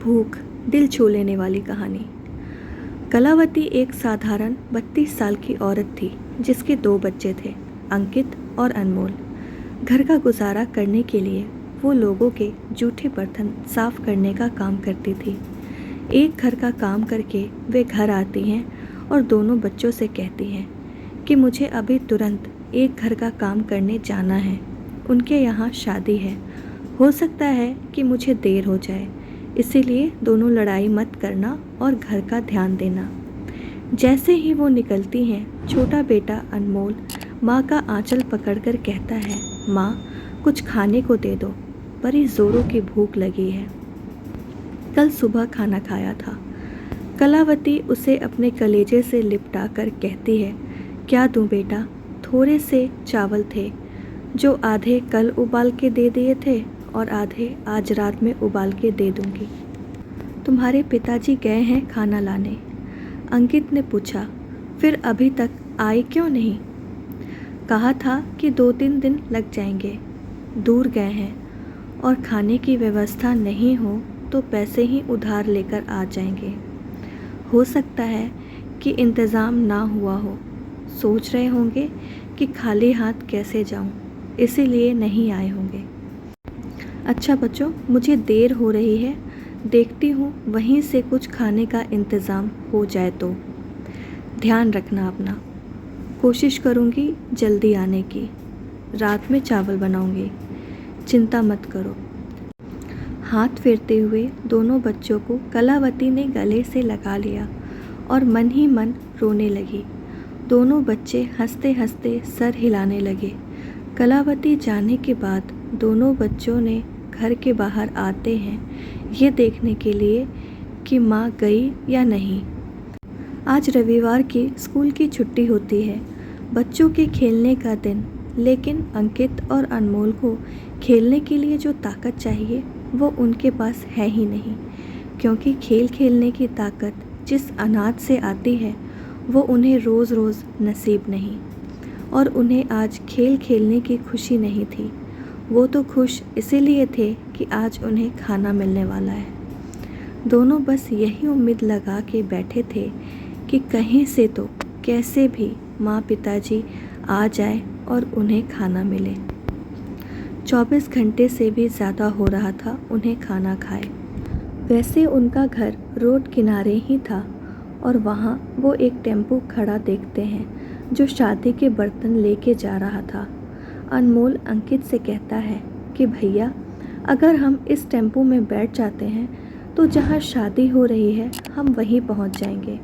भूख दिल छू लेने वाली कहानी। कलावती एक साधारण 32 साल की औरत थी जिसके 2 बच्चे थे, अंकित और अनमोल। घर का गुजारा करने के लिए वो लोगों के जूठे बर्तन साफ करने का काम करती थी। एक घर का काम करके वे घर आती हैं और दोनों बच्चों से कहती हैं कि मुझे अभी तुरंत एक घर का काम करने जाना है। उनके यहाँ शादी है, हो सकता है कि मुझे देर हो जाए, इसीलिए दोनों लड़ाई मत करना और घर का ध्यान देना। जैसे ही वो निकलती हैं, छोटा बेटा अनमोल माँ का आंचल पकड़कर कहता है, माँ कुछ खाने को दे दो, बड़ी ज़ोरों की भूख लगी है। कल सुबह खाना खाया था। कलावती उसे अपने कलेजे से लिपटा कर कहती है, क्या दूँ बेटा? थोड़े से चावल थे जो आधे कल उबाल के दे दिए थे और आधे आज रात में उबाल के दे दूंगी। तुम्हारे पिताजी गए हैं खाना लाने? अंकित ने पूछा। फिर अभी तक आए क्यों नहीं? कहा था कि 2-3 दिन लग जाएंगे। दूर गए हैं और खाने की व्यवस्था नहीं हो तो पैसे ही उधार लेकर आ जाएंगे। हो सकता है कि इंतज़ाम ना हुआ हो, सोच रहे होंगे कि खाली हाथ कैसे जाऊं, इसीलिए नहीं आए होंगे। अच्छा बच्चों, मुझे देर हो रही है, देखती हूँ वहीं से कुछ खाने का इंतज़ाम हो जाए तो। ध्यान रखना अपना। कोशिश करूँगी जल्दी आने की। रात में चावल बनाऊँगी, चिंता मत करो। हाथ फेरते हुए दोनों बच्चों को कलावती ने गले से लगा लिया और मन ही मन रोने लगी। दोनों बच्चे हंसते हंसते सर हिलाने लगे। कलावती जाने के बाद दोनों बच्चों ने घर के बाहर आते हैं ये देखने के लिए कि माँ गई या नहीं। आज रविवार की स्कूल की छुट्टी होती है, बच्चों के खेलने का दिन, लेकिन अंकित और अनमोल को खेलने के लिए जो ताकत चाहिए वो उनके पास है ही नहीं, क्योंकि खेल खेलने की ताकत जिस अनाज से आती है वो उन्हें रोज़ रोज़ नसीब नहीं। और उन्हें आज खेल खेलने की खुशी नहीं थी। वो तो खुश इसीलिए थे कि आज उन्हें खाना मिलने वाला है। दोनों बस यही उम्मीद लगा के बैठे थे कि कहीं से तो कैसे भी माँ पिताजी आ जाए और उन्हें खाना मिले। 24 घंटे से भी ज़्यादा हो रहा था उन्हें खाना खाए। वैसे उनका घर रोड किनारे ही था और वहाँ वो एक टेम्पो खड़ा देखते हैं जो शादी के बर्तन लेके जा रहा था। अनमोल अंकित से कहता है कि भैया, अगर हम इस टेम्पो में बैठ जाते हैं तो जहाँ शादी हो रही है हम वहीं पहुँच जाएंगे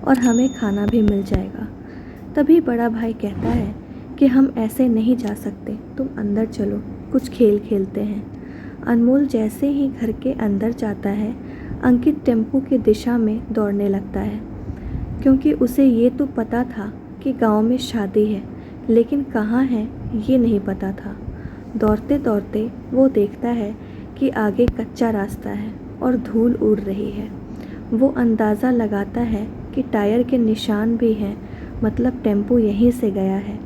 और हमें खाना भी मिल जाएगा। तभी बड़ा भाई कहता है कि हम ऐसे नहीं जा सकते, तुम अंदर चलो, कुछ खेल खेलते हैं। अनमोल जैसे ही घर के अंदर जाता है, अंकित टेम्पो की दिशा में दौड़ने लगता है, क्योंकि उसे ये तो पता था कि गांव में शादी है, लेकिन कहाँ है ये नहीं पता था। दौड़ते दौड़ते वो देखता है कि आगे कच्चा रास्ता है और धूल उड़ रही है। वो अंदाज़ा लगाता है कि टायर के निशान भी हैं, मतलब टेम्पो यहीं से गया है।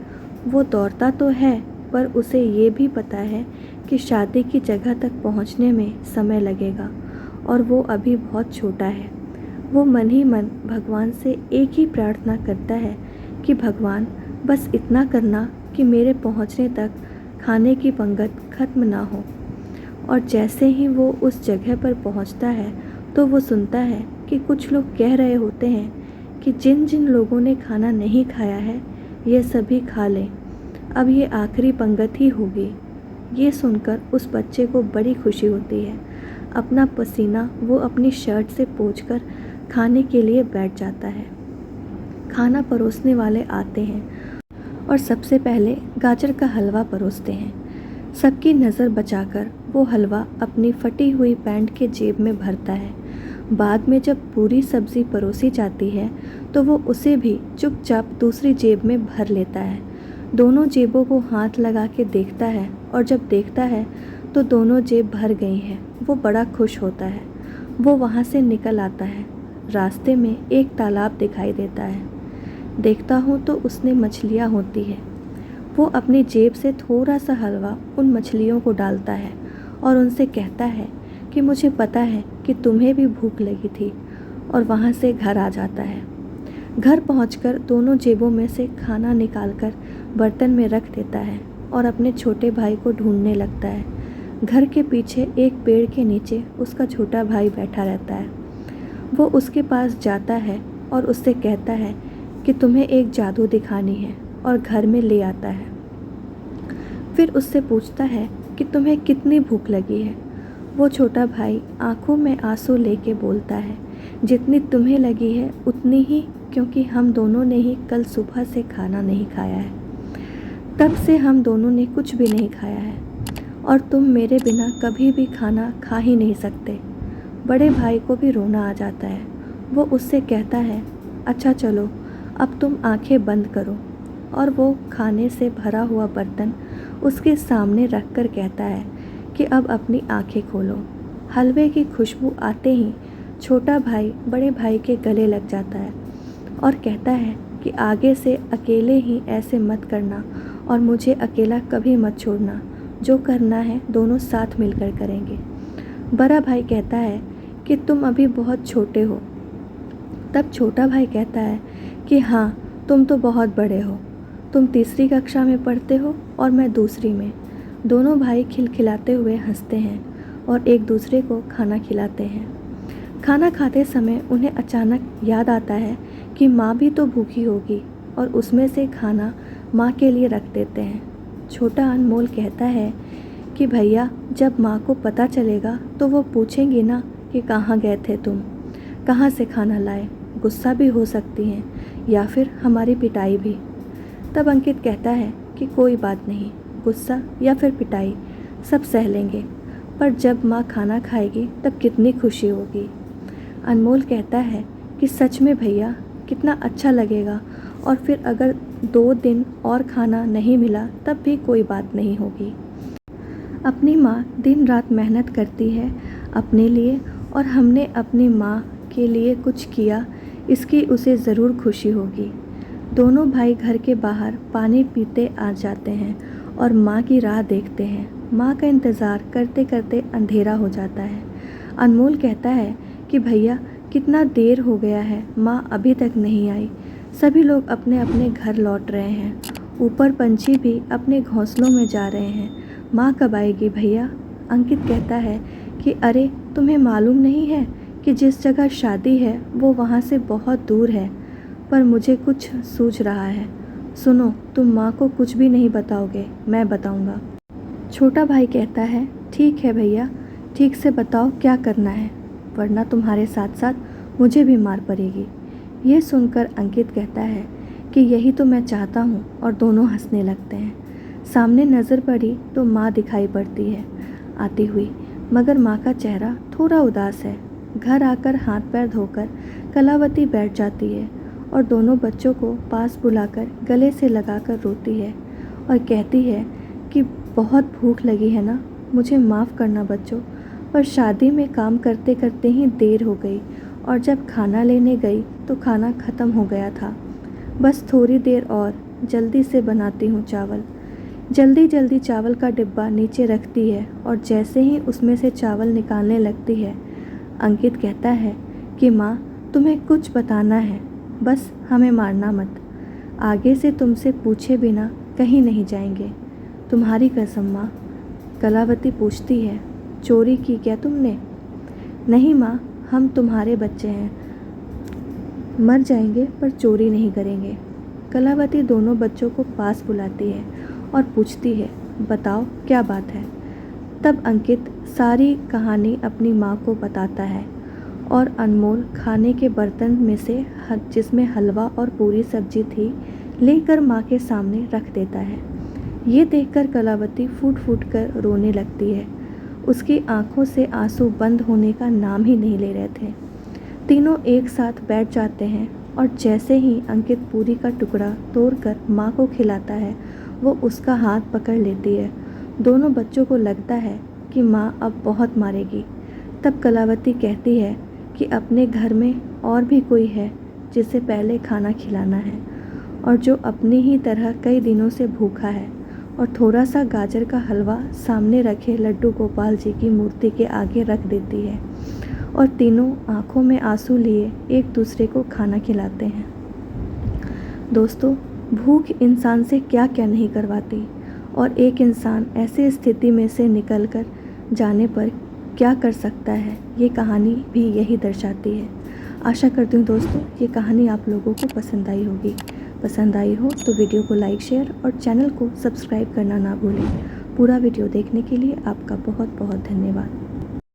वो दौड़ता तो है पर उसे ये भी पता है कि शादी की जगह तक पहुंचने में समय लगेगा और वो अभी बहुत छोटा है। वो मन ही मन भगवान से एक ही प्रार्थना करता है कि भगवान बस इतना करना कि मेरे पहुंचने तक खाने की पंगत खत्म ना हो। और जैसे ही वो उस जगह पर पहुंचता है तो वो सुनता है कि कुछ लोग कह रहे होते हैं कि जिन जिन लोगों ने खाना नहीं खाया है ये सभी खा लें, अब ये आखिरी पंगत ही होगी। ये सुनकर उस बच्चे को बड़ी खुशी होती है। अपना पसीना वो अपनी शर्ट से पोंछकर खाने के लिए बैठ जाता है। खाना परोसने वाले आते हैं और सबसे पहले गाजर का हलवा परोसते हैं। सबकी नज़र बचाकर वो हलवा अपनी फटी हुई पैंट के जेब में भरता है। बाद में जब पूरी सब्ज़ी परोसी जाती है तो वो उसे भी चुपचाप दूसरी जेब में भर लेता है। दोनों जेबों को हाथ लगा के देखता है और जब देखता है तो दोनों जेब भर गई हैं। वो बड़ा खुश होता है। वो वहाँ से निकल आता है। रास्ते में एक तालाब दिखाई देता है। देखता हूँ तो उसमें मछलियाँ होती हैं। वो अपनी जेब से थोड़ा सा हलवा उन मछलियों को डालता है और उनसे कहता है कि मुझे पता है कि तुम्हें भी भूख लगी थी और वहाँ से घर आ जाता है। घर पहुंचकर दोनों जेबों में से खाना निकालकर बर्तन में रख देता है और अपने छोटे भाई को ढूंढने लगता है। घर के पीछे एक पेड़ के नीचे उसका छोटा भाई बैठा रहता है। वो उसके पास जाता है और उससे कहता है कि तुम्हें एक जादू दिखानी है और घर में ले आता है। फिर उससे पूछता है कि तुम्हें कितनी भूख लगी है। वो छोटा भाई आंखों में आंसू लेके बोलता है, जितनी तुम्हें लगी है उतनी ही, क्योंकि हम दोनों ने ही कल सुबह से खाना नहीं खाया है। तब से हम दोनों ने कुछ भी नहीं खाया है और तुम मेरे बिना कभी भी खाना खा ही नहीं सकते। बड़े भाई को भी रोना आ जाता है। वो उससे कहता है, अच्छा चलो अब तुम आंखें बंद करो। और वो खाने से भरा हुआ बर्तन उसके सामने रख कर कहता है कि अब अपनी आंखें खोलो। हलवे की खुशबू आते ही छोटा भाई बड़े भाई के गले लग जाता है और कहता है कि आगे से अकेले ही ऐसे मत करना और मुझे अकेला कभी मत छोड़ना। जो करना है दोनों साथ मिलकर करेंगे। बड़ा भाई कहता है कि तुम अभी बहुत छोटे हो। तब छोटा भाई कहता है कि हाँ, तुम तो बहुत बड़े हो। तुम तीसरी कक्षा में पढ़ते हो और मैं दूसरी में। दोनों भाई खिलखिलाते हुए हंसते हैं और एक दूसरे को खाना खिलाते हैं। खाना खाते समय उन्हें अचानक याद आता है कि माँ भी तो भूखी होगी और उसमें से खाना माँ के लिए रख देते हैं। छोटा अनमोल कहता है कि भैया, जब माँ को पता चलेगा तो वो पूछेंगी ना कि कहाँ गए थे तुम, कहाँ से खाना लाए। गुस्सा भी हो सकती हैं या फिर हमारी पिटाई भी। तब अंकित कहता है कि कोई बात नहीं, गुस्सा या फिर पिटाई सब सह लेंगे, पर जब माँ खाना खाएगी तब कितनी खुशी होगी। अनमोल कहता है कि सच में भैया, कितना अच्छा लगेगा, और फिर अगर 2 दिन और खाना नहीं मिला तब भी कोई बात नहीं होगी। अपनी माँ दिन रात मेहनत करती है अपने लिए और हमने अपनी माँ के लिए कुछ किया, इसकी उसे ज़रूर खुशी होगी। दोनों भाई घर के बाहर पानी पीते आ जाते हैं और माँ की राह देखते हैं। माँ का इंतज़ार करते करते अंधेरा हो जाता है। अनमोल कहता है कि भैया, कितना देर हो गया है, माँ अभी तक नहीं आई। सभी लोग अपने अपने घर लौट रहे हैं। ऊपर पंछी भी अपने घोंसलों में जा रहे हैं। माँ कब आएगी भैया? अंकित कहता है कि अरे, तुम्हें मालूम नहीं है कि जिस जगह शादी है वो वहाँ से बहुत दूर है। पर मुझे कुछ सूझ रहा है। सुनो, तुम माँ को कुछ भी नहीं बताओगे, मैं बताऊँगा। छोटा भाई कहता है, ठीक है भैया, ठीक से बताओ क्या करना है, वरना तुम्हारे साथ साथ मुझे भी मार पड़ेगी। ये सुनकर अंकित कहता है कि यही तो मैं चाहता हूँ, और दोनों हंसने लगते हैं। सामने नज़र पड़ी तो माँ दिखाई पड़ती है आती हुई, मगर माँ का चेहरा थोड़ा उदास है। घर आकर हाथ पैर धोकर कलावती बैठ जाती है और दोनों बच्चों को पास बुलाकर गले से लगाकर रोती है और कहती है कि बहुत भूख लगी है ना, मुझे माफ़ करना बच्चों, पर शादी में काम करते करते ही देर हो गई और जब खाना लेने गई तो खाना ख़त्म हो गया था। बस थोड़ी देर और, जल्दी से बनाती हूँ चावल। जल्दी जल्दी चावल का डिब्बा नीचे रखती है और जैसे ही उसमें से चावल निकालने लगती है, अंकित कहता है कि माँ, तुम्हें कुछ बताना है, बस हमें मारना मत। आगे से तुमसे पूछे बिना कहीं नहीं जाएंगे, तुम्हारी कसम माँ। कलावती पूछती है, चोरी की क्या तुमने? नहीं माँ, हम तुम्हारे बच्चे हैं, मर जाएंगे पर चोरी नहीं करेंगे। कलावती दोनों बच्चों को पास बुलाती है और पूछती है, बताओ क्या बात है। तब अंकित सारी कहानी अपनी माँ को बताता है और अनमोल खाने के बर्तन में से जिसमें हलवा और पूरी सब्जी थी लेकर माँ के सामने रख देता है। ये देखकर कलावती फूट फूट कर रोने लगती है। उसकी आंखों से आंसू बंद होने का नाम ही नहीं ले रहे थे। तीनों एक साथ बैठ जाते हैं और जैसे ही अंकित पूरी का टुकड़ा तोड़कर माँ को खिलाता है, वो उसका हाथ पकड़ लेती है। दोनों बच्चों को लगता है कि माँ अब बहुत मारेगी। तब कलावती कहती है कि अपने घर में और भी कोई है जिसे पहले खाना खिलाना है और जो अपनी ही तरह कई दिनों से भूखा है, और थोड़ा सा गाजर का हलवा सामने रखे लड्डू गोपाल जी की मूर्ति के आगे रख देती है और तीनों आँखों में आंसू लिए एक दूसरे को खाना खिलाते हैं। दोस्तों, भूख इंसान से क्या क्या नहीं करवाती और एक इंसान ऐसी स्थिति में से निकलकर जाने पर क्या कर सकता है, ये कहानी भी यही दर्शाती है। आशा करती हूँ दोस्तों ये कहानी आप लोगों को पसंद आई होगी। पसंद आई हो तो वीडियो को लाइक, शेयर और चैनल को सब्सक्राइब करना ना भूलें। पूरा वीडियो देखने के लिए आपका बहुत बहुत धन्यवाद।